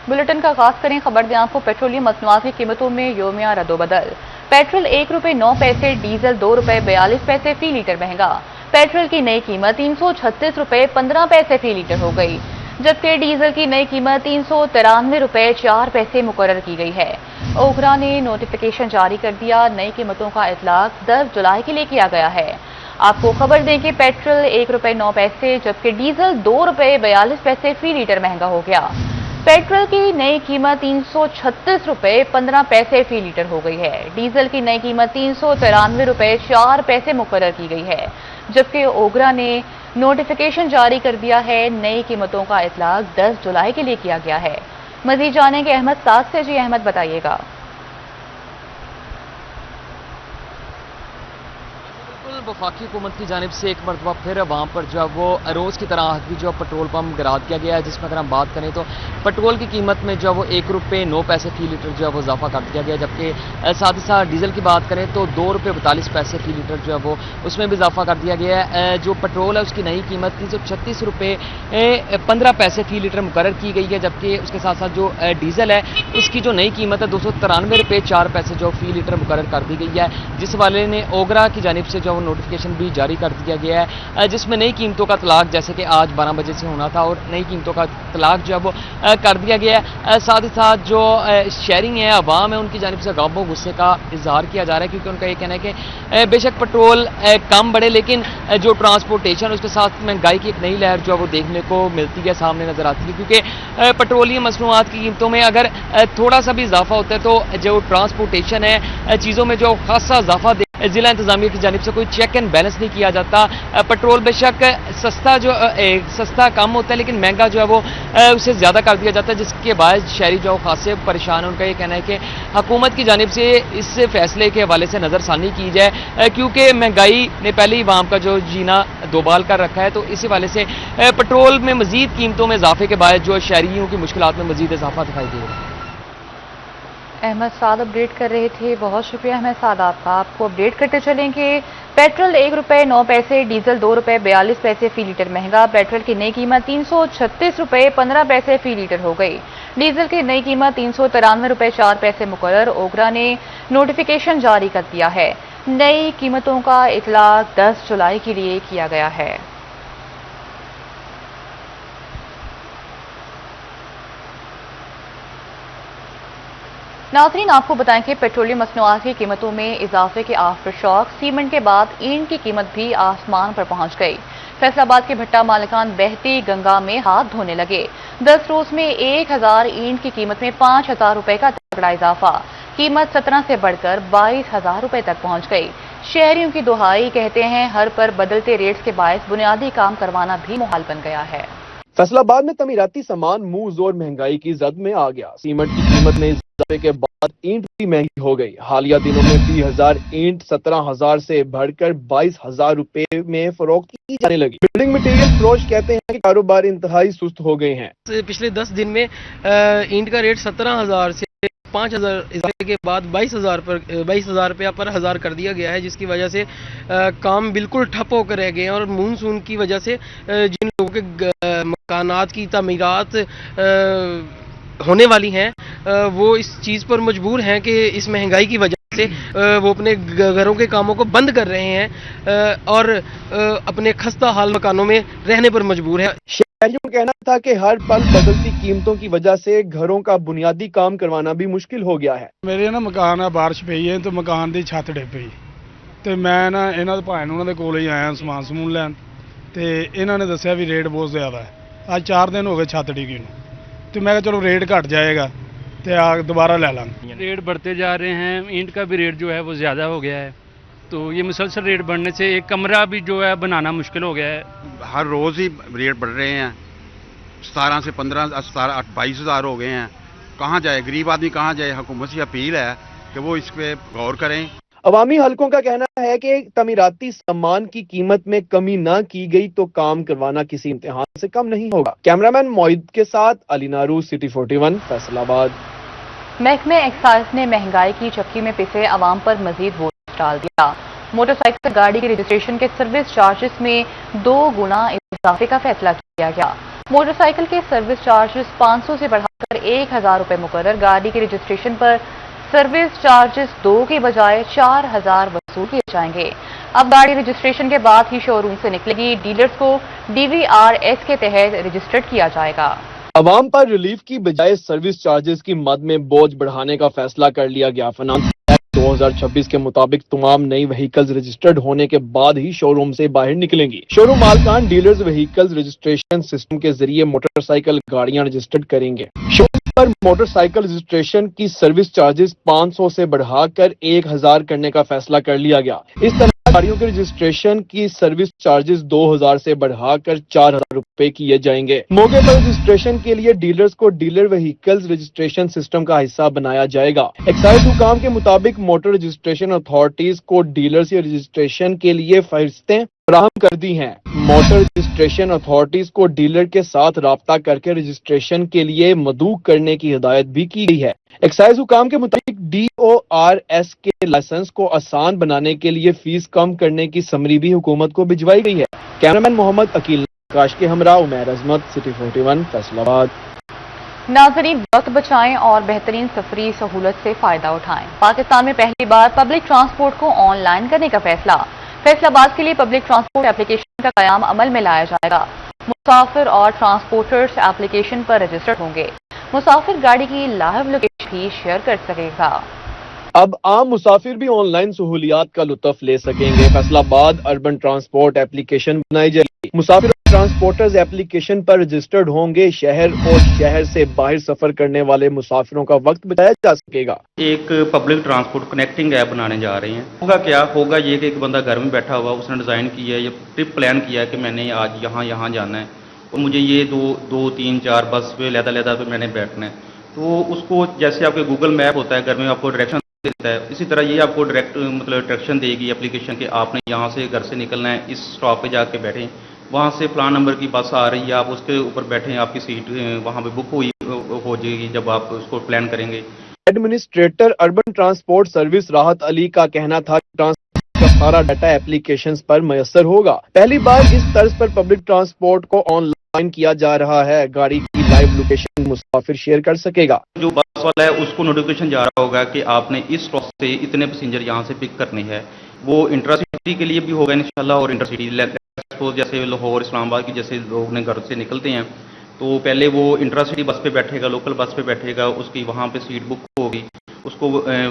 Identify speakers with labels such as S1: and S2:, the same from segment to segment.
S1: Bulletin का आगाज करें। खबर दें आपको, पेट्रोलियम मसनूआत की कीमतों में योमिया रद्दोबदल। पेट्रोल ₹1.09, डीजल ₹2.42 फी लीटर महंगा। पेट्रोल की नई कीमत ₹336.15 फी लीटर हो गई, जबकि डीजल की नई कीमत ₹393.04 मुकर्रर की गई है। ओखरा ने नोटिफिकेशन जारी कर दिया। नई कीमतों का इतलाक 10 जुलाई के लिए किया गया है। आपको खबर दें कि पेट्रोल ₹1.09, जबकि डीजल ₹2.42 फी लीटर महंगा हो गया। पेट्रोल की नई कीमत ₹336.15 फी लीटर हो गई है। डीजल की नई कीमत ₹393.04 मुकर्रर की गई है, जबकि ओगरा ने नोटिफिकेशन जारी कर दिया है। नई कीमतों का इतलाक 10 जुलाई के लिए किया गया है। मजीद जानेंगे अहमद साद से। जी अहमद, बताइएगा।
S2: वफाकी हुकूमत की जानिब से एक मरतबा फिर वहाँ पर जो है वो रोज़ की तरह आज भी जो पेट्रोल पम्प गिरा दिया गया है, जिसमें अगर हम बात करें तो पेट्रोल की कीमत में जो है वो ₹1.09 फी लीटर जो है वो इजाफा कर दिया गया, जबकि साथ ही साथ डीजल की बात करें तो ₹2.42 फी लीटर जो है वो उसमें भी इजाफा कर दिया गया है। जो पेट्रोल है उसकी नई कीमत ₹336.15 फी लीटर मुकर्रर की गई है, जबकि उसके साथ साथ जो डीजल है उसकी जो नई कीमत है ₹293.04 जो फी लीटर मुकर्रर कर दी गई है, जिस वाले ने ओगरा की जानिब से जो नोटिफिकेशन भी जारी कर दिया गया है, जिसमें नई कीमतों का तलाक जैसे कि आज 12 बजे से होना था और नई कीमतों का तलाक जो है वो कर दिया गया है। साथ ही साथ जो शेयरिंग है, अवाम है, उनकी जानिब से गम गुस्से का इजहार किया जा रहा है, क्योंकि उनका ये कहना है कि बेशक पेट्रोल कम बढ़े, लेकिन जो ट्रांसपोर्टेशन उसके साथ महंगाई की एक नई लहर जो है वो देखने को मिलती है, सामने नजर आती है। क्योंकि पेट्रोलियम मसनूआत की कीमतों में अगर थोड़ा सा भी इजाफा होता है तो जो ट्रांसपोर्टेशन है चीज़ों में जो खासा इजाफा जिला इंतजामिया की जानिब से कोई चेक एंड बैलेंस नहीं किया जाता। पेट्रोल बेशक सस्ता कम होता है, लेकिन महंगा जो है वो उसे ज़्यादा कर दिया जाता है, जिसके बाद शहरी जो खासे परेशान है। उनका ये कहना है कि हुकूमत की जानिब से इस फैसले के हवाले से नज़रसानी की जाए, क्योंकि महंगाई ने पहले ही आवाम का जो जीना दोबाल कर रखा है, तो इसी हवाले से पेट्रोल में मजीद कीमतों में इजाफे के बाद जो शहरियों की मुश्किलात में मजीद इजाफा दिखाई दे रहा है।
S1: अहमद साद अपडेट कर रहे थे। बहुत शुक्रिया अहमद साद आपका। आपको अपडेट करते चलेंगे। पेट्रोल ₹1.09, डीजल ₹2.42 फी लीटर महंगा। पेट्रोल की नई कीमत ₹336.15 फी लीटर हो गई। डीजल की नई कीमत ₹393.04 मुकर्रर। ओगरा ने नोटिफिकेशन जारी कर दिया है। नई कीमतों का इतलाक 10 जुलाई के लिए किया गया है। नाज़रीन, आपको बताएं कि पेट्रोलियम मसनूआत की कीमतों में इजाफे के आफ्टर शॉक सीमेंट के बाद ईंट की कीमत भी आसमान पर पहुंच गई। फैसलाबाद के भट्टा मालिकान बहती गंगा में हाथ धोने लगे। 10 रोज में 1000 ईंट की कीमत में ₹5000 का तगड़ा इजाफा। कीमत 17 से बढ़कर ₹22,000 तक पहुंच गई। शहरियों की दुहाई, कहते हैं हर पर बदलते रेट्स के बायस बुनियादी काम करवाना भी मुहाल बन गया है।
S3: फैसलाबाद में तमीराती सामान मुंह जोर महंगाई की जद में आ गया। सीमेंट की कीमत में इजाफे के बाद ईंट भी महंगी हो गई। हालिया दिनों में 20,000 ईंट 17,000 से बढ़कर ₹22,000 में फरोख्त की जाने लगी। बिल्डिंग मटेरियल फरोश कहते हैं कि कारोबार इंतहाई सुस्त हो गए हैं।
S4: पिछले 10 दिन में ईंट का रेट 17,000 से 5,000 इजाफे के बाद ₹22,000 पर हजार कर दिया गया है, जिसकी वजह से काम बिल्कुल ठप होकर रह गए हैं। और मानसून की वजह से जिन लोगों के मकानात की तामीरात होने वाली हैं, वो इस चीज़ पर मजबूर हैं कि इस महंगाई की वजह से वो अपने घरों के कामों को बंद कर रहे हैं और अपने खस्ता हाल मकानों में रहने पर मजबूर है।
S3: शहरियों का कहना था कि हर पल बदलती कीमतों की वजह से घरों का बुनियादी काम करवाना भी मुश्किल हो गया है।
S5: मेरे ना मकान है, बारिश पई है तो मकान की छत डिग पई ਤੇ ਮੈਂ ਨਾ ਇਹਨਾਂ ਦੇ ਭਾਣ ਉਹਨਾਂ ਦੇ ਕੋਲ ਹੀ ਆਇਆ ਸਮਾਨ ਸਮੂਨ ਲੈਣ, ਤੇ ਇਹਨਾਂ ਨੇ ਦੱਸਿਆ ਵੀ ਰੇਟ ਬਹੁਤ ਜ਼ਿਆਦਾ ਹੈ। ਅੱਜ 4 ਦਿਨ ਹੋ गए छत डिगी ਨੂੰ, तो मैं चलो रेट घट जाएगा तो दोबारा ले लेंगे।
S6: रेट बढ़ते जा रहे हैं, ईंट का भी रेट जो है वो ज़्यादा हो गया है, तो ये मुसलसल रेट बढ़ने से एक कमरा भी जो है बनाना मुश्किल हो गया है।
S7: हर रोज़ ही रेट बढ़ रहे हैं, 17 से 15, 17, 22,000 हो गए हैं। कहाँ जाए गरीब आदमी, कहाँ जाए? हुकूमत से अपील है कि वो इस पर गौर करें।
S3: अवामी हलकों का कहना है कि तमीराती सामान की कीमत में कमी न की गई तो काम करवाना किसी इम्तिहान से कम नहीं होगा। कैमरामैन मोइद के साथ अली नारू, सिटी 41, फैसलाबाद।
S1: महकमे एक्साइज ने महंगाई की चक्की में पिसे अवाम पर मजीद बोझ डाल दिया। मोटरसाइकिल गाड़ी के रजिस्ट्रेशन के सर्विस चार्जेस में 2 गुना इजाफे का फैसला किया गया। موٹر سائیکل کے سروس چارجز 500 سے بڑھا کر 1000 روپے مقرر. گاڑی کے رجسٹریشن پر سروس چارجز 2 کی بجائے 4000 وصول کیے جائیں گے. اب گاڑی رجسٹریشن کے بعد ہی شو روم سے نکلے گی. ڈیلرز کو DVRS کے تحت رجسٹرڈ کیا جائے گا.
S3: عوام پر ریلیف کی بجائے سروس چارجز کی مد میں بوجھ بڑھانے کا فیصلہ کر لیا گیا. فنانس 2026 کے مطابق تمام نئی وہیکلز رجسٹرڈ ہونے کے بعد ہی شو روم سے باہر نکلیں گی. شو روم مالکان ڈیلرز وہیکلز رجسٹریشن سسٹم کے ذریعے موٹر سائیکل گاڑیاں رجسٹرڈ کریں گے. شو روم پر موٹر سائیکل رجسٹریشن کی سروس چارجز 500 سے بڑھا کر 1000 کرنے کا فیصلہ کر لیا گیا. اس طرح گاڑیوں کے رجسٹریشن کی سروس چارجز 2000 سے بڑھا کر 4000 روپے کیے جائیں گے. موقع پر رجسٹریشن کے لیے ڈیلرز کو ڈیلر وہیکلز رجسٹریشن سسٹم کا حصہ بنایا جائے گا. ایکسائز حکام کے مطابق موٹر رجسٹریشن اتھارٹیز کو ڈیلرز یا رجسٹریشن کے لیے فہرستیں فراہم کر دی ہیں. موٹر رجسٹریشن اتھارٹیز کو ڈیلر کے ساتھ رابطہ کر کے رجسٹریشن کے لیے مدعو کرنے کی ہدایت بھی کی گئی ہے. ایکسائز حکام کے مطابق DORS کے لائسنس کو آسان بنانے کے لیے فیس کم کرنے کی سمری بھی حکومت کو بھجوائی گئی ہے. کیمرامین محمد عقیل کاش کے ہمراہ عمیر عظمت، سٹی 41 فیصل آباد.
S1: ناظرین، وقت بچائیں اور بہترین سفری سہولت سے فائدہ اٹھائیں. پاکستان میں پہلی بار پبلک ٹرانسپورٹ کو آن لائن کرنے کا فیصلہ. فیصل آباد کے لیے پبلک ٹرانسپورٹ اپلیکیشن کا قیام عمل میں لایا جائے گا. مسافر اور ٹرانسپورٹرز اپلیکیشن پر رجسٹرڈ ہوں گے. مسافر گاڑی کی لائیو لوکیشن بھی شیئر کر سکے گا.
S3: اب عام مسافر بھی آن لائن سہولیات کا لطف لے سکیں گے. فیصل آباد اربن ٹرانسپورٹ اپلیکیشن بنائی جائے گی. مسافر اور ٹرانسپورٹرز اپلیکیشن پر رجسٹرڈ ہوں گے. شہر اور شہر سے باہر سفر کرنے والے مسافروں کا وقت بچایا جا سکے گا.
S8: ایک پبلک ٹرانسپورٹ کنیکٹنگ ایپ بنانے جا رہے ہیں. ہوگا کیا ہوگا یہ کہ ایک بندہ گھر میں بیٹھا ہوا، اس نے ڈیزائن کیا ہے، یہ ٹرپ پلان کیا ہے کہ میں نے آج یہاں جانا ہے اور مجھے یہ دو تین چار بس پہ علیحدہ پہ میں نے بیٹھنا ہے. تو اس کو جیسے آپ کے گوگل میپ ہوتا ہے گھر میں آپ کو ڈائریکشن دیتا ہے، اسی طرح یہ آپ کو ڈائریکشن دے گی اپلیکیشن کہ آپ نے یہاں سے گھر سے نکلنا ہے، اس اسٹاپ پہ جا کے بیٹھیں، وہاں سے فلاں نمبر کی بس آ رہی ہے، آپ اس کے اوپر بیٹھیں، آپ کی سیٹ وہاں پہ بک ہو جائے گی جب آپ اس کو پلان کریں گے.
S3: Administrator urban transport service Rahat Ali کا کہنا تھا کہ ٹرانسپورٹ کا سارا ڈیٹا اپلیکیشنز پر میسر ہوگا. پہلی بار اس طرز پر پبلک ٹرانسپورٹ کو آن لائن کیا جا رہا ہے. گاڑی کی لائیو لوکیشن مسافر شیئر کر سکے گا.
S8: جو بس والا ہے اس کو نوٹیفیکیشن جا رہا ہوگا کہ آپ نے اس اسٹاپ سے اتنے پیسنجر یہاں سے پک کرنے ہیں. وہ انٹرا سٹی کے لیے بھی ہوگا انشاءاللہ، اور انٹر سٹی جیسے لاہور اسلام آباد کی جیسے لوگ نے گھر سے نکلتے ہیں تو پہلے وہ انٹرا سٹی بس پہ بیٹھے گا، لوکل بس پہ بیٹھے گا، اس کی وہاں پہ سیٹ بک ہوگی، اس کو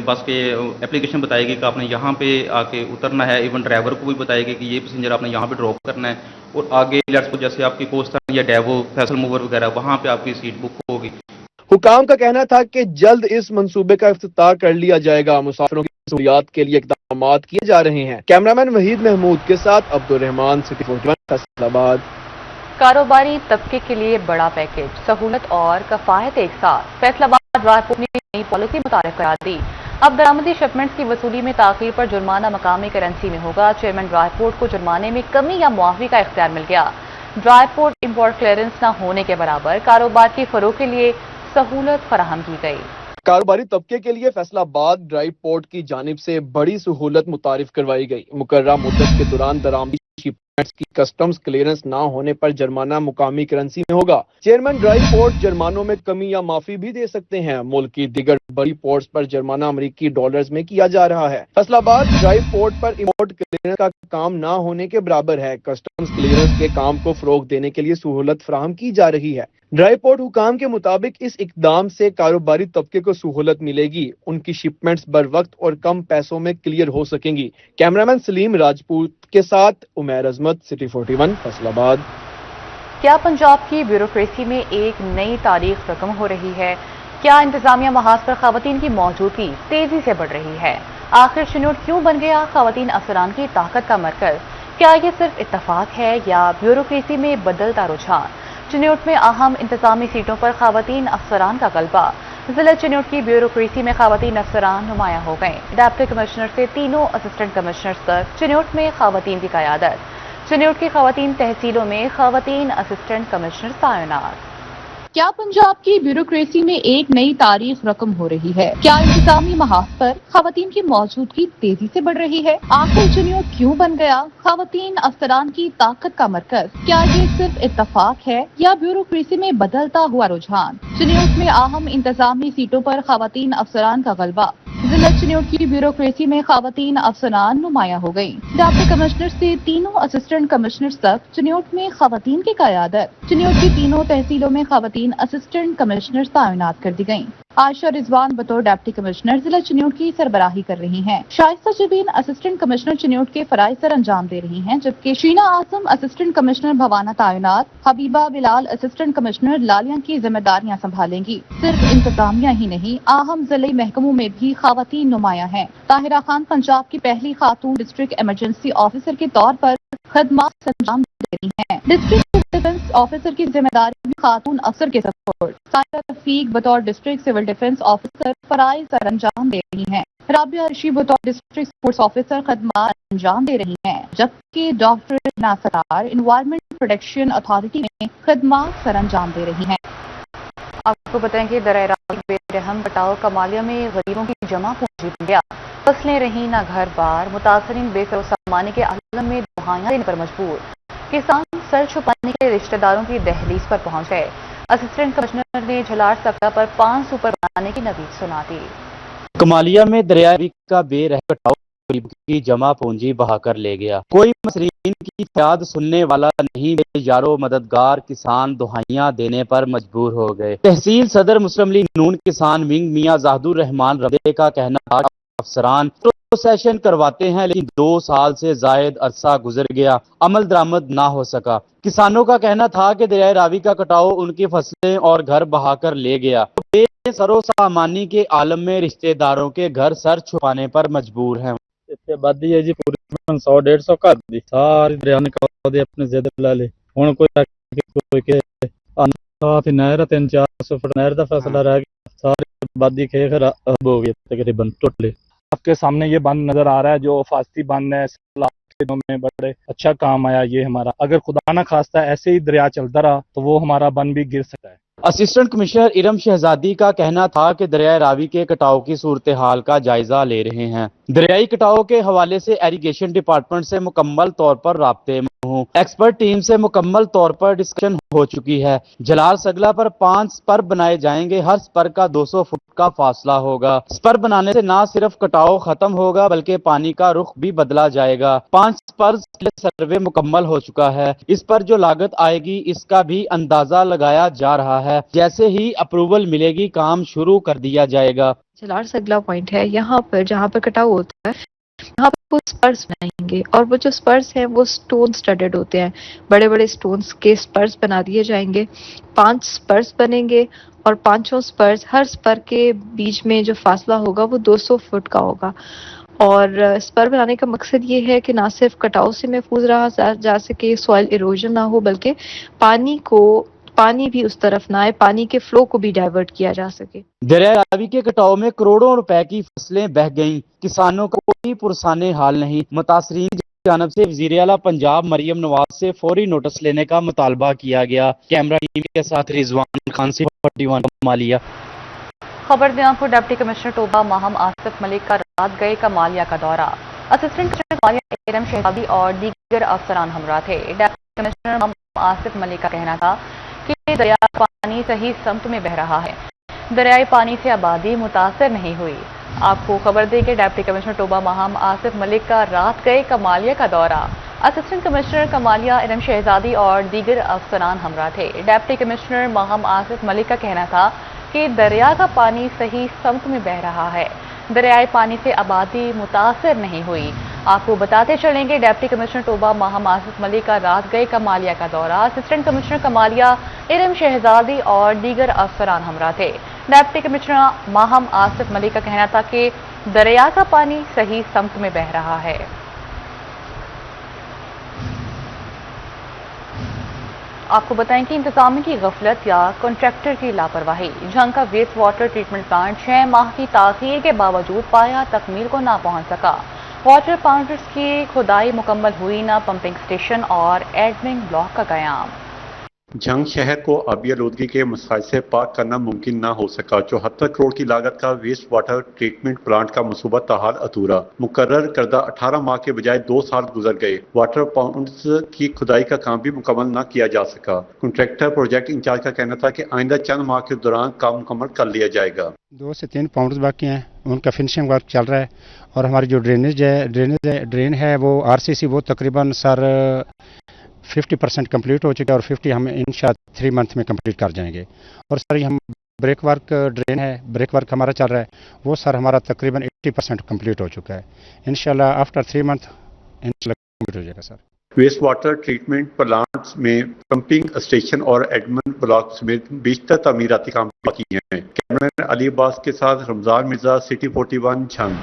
S8: بس کے اپلیکیشن بتائے گی کہ آپ نے یہاں پہ آ کے اترنا ہے. ایون ڈرائیور کو بھی بتائے گی کہ یہ پیسنجر آپ نے یہاں پہ ڈراپ کرنا ہے، اور آگے جیسے آپ کی کوسٹا یا ڈیوو فیصل موور وغیرہ وہاں پہ آپ کی سیٹ بک ہوگی.
S3: حکام کا کہنا تھا کہ جلد اس منصوبے کا افتتاح کر لیا جائے گا. مسافروں کی سہولیات کے لیے اقدامات کیے جا رہے ہیں. کیمرامین وحید محمود کے ساتھ عبدالرحمان، سٹی 41 فیصل آباد.
S1: کاروباری طبقے کے لیے بڑا پیکیج، سہولت اور کفایت ایک ساتھ. فیصل آباد رائے نے نئی پالیسی متعارف کرا دی. اب درآمدی شپمنٹس کی وصولی میں تاخیر پر جرمانہ مقامی کرنسی میں ہوگا. چیئرمین ڈرائی پورٹ کو جرمانے میں کمی یا معافی کا اختیار مل گیا. ڈرائی پورٹ امپورٹ کلیئرنس نہ ہونے کے برابر کاروبار کے فروغ کے لیے سہولت فراہم کی گئی.
S3: کاروباری طبقے کے لیے فیصل آباد ڈرائی پورٹ کی جانب سے بڑی سہولت متعارف کروائی گئی. مقررہ مدت کے دوران درآمدی شپمنٹس کی کسٹمز کلیئرنس نہ ہونے پر جرمانہ مقامی کرنسی میں ہوگا. چیئرمین ڈرائی پورٹ جرمانوں میں کمی یا معافی بھی دے سکتے ہیں. ملک کی دیگر بڑی پورٹس پر جرمانہ امریکی ڈالرز میں کیا جا رہا ہے. فیصل آباد ڈرائی پورٹ پر امپورٹ کلیئرنس کا کام نہ ہونے کے برابر ہے. کسٹمز کلیئرنس کے کام کو فروغ دینے کے لیے سہولت فراہم کی جا رہی ہے. ڈرائی پورٹ حکام کے مطابق اس اقدام سے کاروباری طبقے کو سہولت ملے گی. ان کی شپمنٹس بر وقت اور کم پیسوں میں کلیئر ہو سکیں گی. کیمرامین سلیم راجپوت کے ساتھ عمیر عظمت، سٹی 41 فیصل آباد.
S1: کیا پنجاب کی بیوروکریسی میں ایک نئی تاریخ رقم ہو رہی ہے؟ کیا انتظامیہ محاذ پر خواتین کی موجودگی تیزی سے بڑھ رہی ہے؟ آخر چنوٹ کیوں بن گیا خواتین افسران کی طاقت کا مرکز؟ کیا یہ صرف اتفاق ہے یا بیوروکریسی میں بدلتا رجحان؟ چنوٹ میں اہم انتظامی سیٹوں پر خواتین افسران کا غلبہ. ضلع چنوٹ کی بیوروکریسی میں خواتین افسران نمایاں ہو گئیں. ڈپٹی کمشنر سے تینوں اسسٹنٹ کمشنرز تک چنوٹ میں خواتین کی قیادت. چنوٹ کی خواتین تحصیلوں میں خواتین اسسٹنٹ کمشنر تعینات. क्या पंजाब की ब्यूरोक्रेसी में एक नई तारीख रकम हो रही है? क्या इंतजामी महाज पर खवातीन की मौजूदगी तेजी से बढ़ रही है? आखिर चिन्योट क्यों बन गया खवातीन अफसरान की ताकत का मरकज? क्या ये सिर्फ इत्तफाक है या ब्यूरोक्रेसी में बदलता हुआ रुझान? चिन्योट में अहम इंतजामी सीटों पर खवातीन अफसरान का गलबा। जिला चिन्योट की ब्यूरोक्रेसी में खवातीन अफसरान नुमाया हो गयी। डिप्टी कमिश्नर से तीनों असिस्टेंट कमिश्नर तक चिन्योट में खवातीन की क़यादत। चिन्योट की तीनों तहसीलों में खवातीन असिस्टेंट कमिश्नर तैनात कर दी गयी। आयशा रिजवान बतौर डिप्टी कमिश्नर जिला चिन्योट की सरबराही कर रही हैं। शाइस्ता जबीन असिस्टेंट कमिश्नर चिन्योट के फराइज सर अंजाम दे रही हैं, जबकि शीना आसम असिस्टेंट कमिश्नर भवाना तैनात। हबीबा बिलाल असिस्टेंट कमिश्नर लालिया की जिम्मेदारियां संभालेंगी। सिर्फ इंतजामिया ही नहीं, अहम जिले महकमों में भी खवातीन नुमाया हैं। ताहिरा खान पंजाब की पहली खातून डिस्ट्रिक्ट इमरजेंसी ऑफिसर के तौर पर खदमात अंजाम दे रही हैं। डिस्ट्रिक्ट डिफेंस ऑफिसर की जिम्मेदारी भी खातून अफसर के सपोर्ट। सायरा रफीक बतौर डिस्ट्रिक्ट सिविल डिफेंस ऑफिसर फराइज सर अंजाम दे रही हैं। राबिया ऋषि बतौर डिस्ट्रिक्ट स्पोर्ट्स ऑफिसर खदमात अंजाम दे रही हैं, जबकि डॉक्टर नासरार एनवायरमेंट प्रोटेक्शन अथॉरिटी में खदमात सर अंजाम दे रही हैं। आपको बताएं कि दरायरावी बेरहम कटाव कमालिया में गरीबों की जमा पूंजी बन गया। फसलें रही ना घर बार, मुतासरीन बेसरसामानी के आलम में दुहाइयां देने पर मजबूर। किसान सर छुपाने के रिश्तेदारों की दहलीज पर पहुंच गए। असिस्टेंट कमिश्नर ने झलार सकता पर 5 सुपर बनाने की नवीद सुना दी।
S9: कमालिया में दरियावी का बेरहम कटाव गरीबों की जमा पूंजी बहाकर ले गया। कोई मसरीन की फरियाद सुनने वाला नहीं, यारो मददगार किसान दुहाइयां देने पर मजबूर हो गए। तहसील सदर मुस्लिम लीग नून किसान विंग मियां जाहिदुर रहमान रबे का कहना था अफसरान प्रोसेशन करवाते हैं, लेकिन 2 साल से जायद अरसा गुजर गया, अमल दरामद ना हो सका। किसानों का कहना था कि दरिया रावी का कटाव उनकी फसलें और घर बहाकर ले गया। सरो सामानी के आलम में रिश्तेदारों के घर सर छुपाने पर मजबूर हैं।
S10: आबादी है जी पूरी 100-150 घर दी सारी दरिया ने अपने जिद ला ले। हुण कोई के साथ नहर 300-400 फुट नहर का फैसला रह गया, सारी आबादी खे खराब हो गई तकरीबन टोटली। आपके सामने ये बंद नजर आ रहा है, जो फास्ती बंद है, दिनों में बड़े अच्छा काम आया ये हमारा। अगर खुदा ना खास्ता ऐसे ही दरिया चलता रहा तो वो हमारा बंद भी गिर सकता है।
S9: असिस्टेंट कमिश्नर इरम शहजादी का कहना था कि दरिया रावी के कटाव की सूरत हाल का जायजा ले रहे हैं। दरियाई कटाव के हवाले से एरीगेशन डिपार्टमेंट से मुकम्मल तौर पर राब्ते में हूँ। एक्सपर्ट टीम से मुकम्मल तौर पर डिस्कशन हो चुकी है। जलाल सगला पर 5 स्पर बनाए जाएंगे। हर स्पर का 200 फुट का फासला होगा। स्पर बनाने से न सिर्फ कटाव खत्म होगा बल्कि पानी का रुख भी बदला जाएगा। 5 स्पर सर्वे मुकम्मल हो चुका है। इस पर जो लागत आएगी इसका भी अंदाजा लगाया जा रहा है। जैसे ही अप्रूवल मिलेगी काम शुरू कर दिया जाएगा।
S11: जलाल सगला पॉइंट है, यहाँ पर जहाँ पर कटाव होता है यहाँ पर कुछ स्पर्स बनाएंगे और वो जो स्पर्स हैं वो स्टोन स्टडेड होते हैं। बड़े बड़े स्टोन्स के स्पर्स बना दिए जाएंगे। 5 स्पर्स बनेंगे और 5 स्पर्स, हर स्पर के बीच में जो फासला होगा वो 200 फुट का होगा। और स्पर बनाने का मकसद ये है कि ना सिर्फ कटाव से महफूज रहा जा सके, सॉइल इरोजन ना हो, बल्कि पानी भी उस तरफ ना आए, पानी के फ्लो को भी डाइवर्ट किया जा सके।
S9: दरिया रावी के कटाव में करोड़ों रुपए की फसलें बह गईं। किसानों को कोई पुरसाने हाल नहीं। मुतासरीन की जानब से वज़ीर आला पंजाब मरियम नवाज से फौरी नोटिस लेने का मुतालबा किया गया। कैमरा टीम के साथ रिजवान खान से 41 मालिया।
S1: खबर दिनापुर डिप्टी कमिश्नर टोबा माहम आसिफ मलिक का रात गए कमालिया का दौरा। असिस्टेंट कमिश्नर कमालिया इरम शहजादी और दीगर अफसरान हमरा थे। डिप्टी कमिश्नर माहम आसिफ मलिक का कहना था कि दरिया पानी सही समत में बह रहा है। दरियाई पानी से आबादी मुतासर नहीं हुई। आपको खबर दे कि डिप्टी कमिश्नर टोबा माहम आसिफ मलिक का रात गए कमालिया का दौरा। असिस्टेंट कमिश्नर कमालिया इरम शहजादी और दीगर अफसरान हमरा थे। डिप्टी कमिश्नर माहम आसिफ मलिक का कहना था कि दरिया का पानी सही समत में बह रहा है। दरियाई पानी से आबादी मुतासर नहीं हुई। आपको बताते चलेंगे डिप्टी कमिश्नर टोबा माहम आसिफ मलिक का रात गए कमालिया का दौरा। असिस्टेंट कमिश्नर कमालिया इरम शहजादी और दीगर अफसरान हमरा थे। डिप्टी कमिश्नर माहम आसिफ मलिक का कहना था कि दरिया का पानी सही समत में बह रहा है। आपको बताएं कि इंतजामी की गफलत या कॉन्ट्रैक्टर की लापरवाही। झंग का वेस्ट वाटर ट्रीटमेंट प्लांट 6 माह की ताखीर के बावजूद पाया तकमील को ना पहुंच सका। वाटर पाउंडर्स की खुदाई मुकम्मल हुई ना पंपिंग स्टेशन और एडमिन ब्लॉक का कयाम।
S12: जंग शहर को आबी आलूदगी के मसाइल से पाक करना मुमकिन न हो सका। 74 करोड़ की लागत का वेस्ट वाटर ट्रीटमेंट प्लांट का मनसूबा ताहाल अधूरा। मुकर्रर करदा 18 माह के बजाय 2 साल गुजर गए। वाटर पाउंड्स की खुदाई का काम भी मुकम्मल न किया जा सका। कॉन्ट्रैक्टर प्रोजेक्ट इंचार्ज का कहना था कि आइंदा चंद माह के दौरान काम मुकम्मल कर लिया जाएगा।
S13: 2 से 3 पाउंड्स बाकी हैं, उनका फिनिशिंग वर्क चल रहा है। और हमारी जो ड्रेन है वो आरसीसी वो तकरीबन सर 50% कंप्लीट हो चुका है और 50 हम इंशाअल्लाह 3 मंथ में कंप्लीट कर जाएंगे। और सर हम ब्रेक वर्क ड्रेन है, ब्रेक वर्क हमारा चल रहा है, वो सर हमारा तकरीबन 80% कंप्लीट हो चुका है। इंशाअल्लाह आफ्टर 3 मंथ इंशाअल्लाह कंप्लीट हो जाएगा sir.
S12: Waste water treatment plants में पंपिंग स्टेशन और एडमिन ब्लॉक समेत बेशतर तामीराती काम बाकी हैं। कैमरामैन अली अब्बास के साथ रमजान मिर्जा, सिटी 41 झंग।